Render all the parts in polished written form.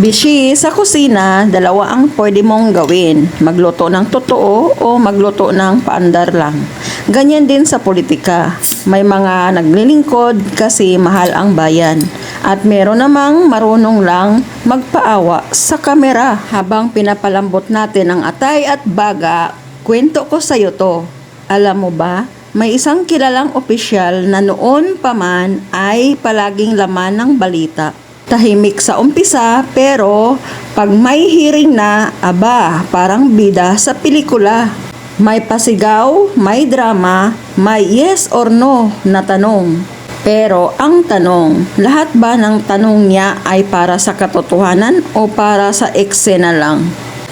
Bishi, sa kusina, dalawa ang pwede mong gawin. Magluto ng totoo o magluto ng paandar lang. Ganyan din sa politika. May mga naglilingkod kasi mahal ang bayan. At meron namang marunong lang magpaawa sa kamera. Habang pinapalambot natin ang atay at baga, kwento ko sa'yo to. Alam mo ba? May isang kilalang opisyal na noon pa man ay palaging laman ng balita. Tahimik sa umpisa pero pag may hearing na, aba, parang bida sa pelikula. May pasigaw, may drama, may yes or no na tanong. Pero ang tanong, lahat ba ng tanong niya ay para sa katotohanan o para sa eksena lang?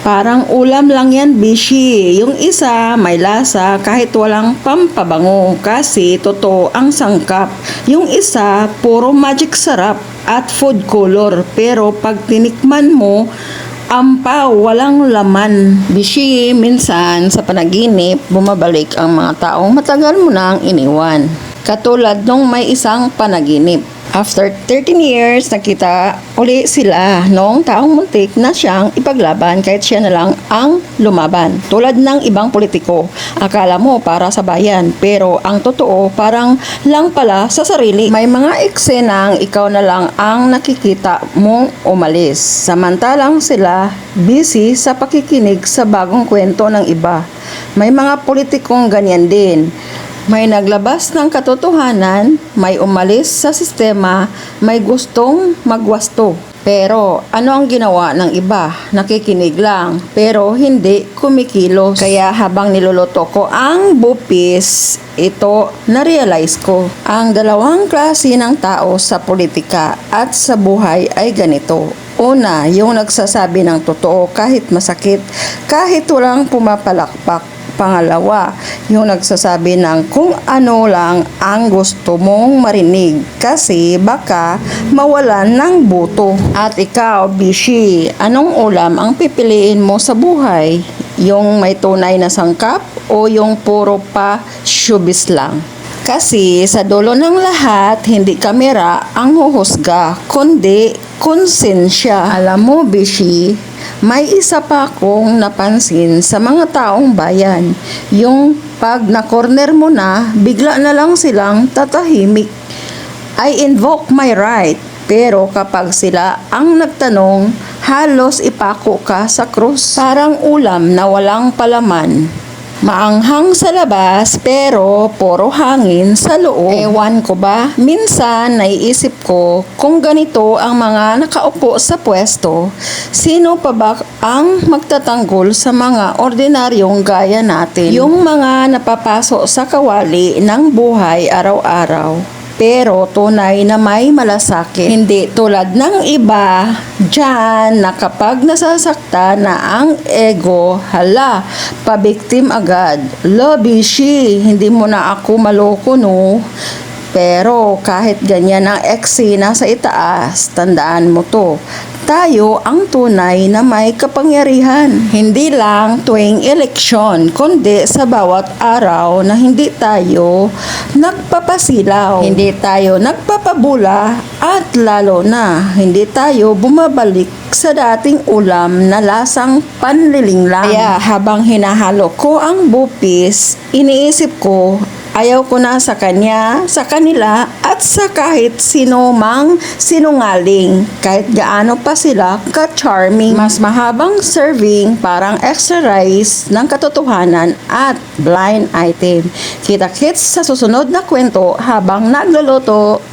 Parang ulam lang yan, Bishi. Yung isa may lasa kahit walang pampabango kasi totoo ang sangkap. Yung isa puro magic sarap at food color pero pag tinikman mo, ampaw, walang laman. Bishi, minsan sa panaginip, bumabalik ang mga taong matagal mo nang iniwan. Katulad nung may isang panaginip. After 13 years, nakita uli sila noong taong muntik na siyang ipaglaban kahit siya na lang ang lumaban. Tulad ng ibang politiko, akala mo para sa bayan, pero ang totoo parang lang pala sa sarili. May mga eksenang ikaw na lang ang nakikita mong umalis. Samantalang sila busy sa pakikinig sa bagong kwento ng iba. May mga politikong ganyan din. May naglabas ng katotohanan, may umalis sa sistema, may gustong magwasto. Pero ano ang ginawa ng iba? Nakikinig lang, pero hindi kumikilos. Kaya habang niluluto ko ang bupis, ito na-realize ko. Ang dalawang klase ng tao sa politika at sa buhay ay ganito. Una, yung nagsasabi ng totoo kahit masakit, kahit walang pumapalakpak. Pangalawa, yung nagsasabi ng kung ano lang ang gusto mong marinig kasi baka mawalan ng buto. At ikaw, Bishi, anong ulam ang pipiliin mo sa buhay? Yung may tunay na sangkap o yung puro pa showbiz lang? Kasi sa dulo ng lahat, hindi kamera ang huhusga, kundi konsensya. Alam mo, Bishi, may isa pa akong napansin sa mga taong bayan. Yung pag na-corner mo na, bigla na lang silang tatahimik. I invoke my right. Pero kapag sila ang nagtanong, halos ipako ka sa krus. Parang ulam na walang palaman. Maanghang sa labas pero puro hangin sa loob. Ewan ko ba, minsan naiisip ko kung ganito ang mga nakaupo sa pwesto, sino pa ba ang magtatanggol sa mga ordinaryong gaya natin? Yung mga napapasok sa kawali ng buhay araw-araw. Pero tunay na may malasakit. Hindi tulad ng iba dyan na kapag nasasakta na ang ego, hala, pabiktim agad. Bishi, hindi mo na ako maloko no. Pero kahit ganyan ang eksena sa itaas, tandaan mo to, tayo ang tunay na may kapangyarihan. Hindi lang tuwing eleksyon, kundi sa bawat araw na hindi tayo nagpapasilaw, hindi tayo nagpapabula, at lalo na hindi tayo bumabalik sa dating ulam na lasang panliling lang. Kaya habang hinahalo ko ang bupis, iniisip ko, ayaw ko na sa kanya, sa kanila, at sa kahit sino mang sinungaling. Kahit gaano pa sila ka-charming. Mas mahabang serving, parang extra rice ng katotohanan at blind item. Kita-kits sa susunod na kwento habang nagluluto.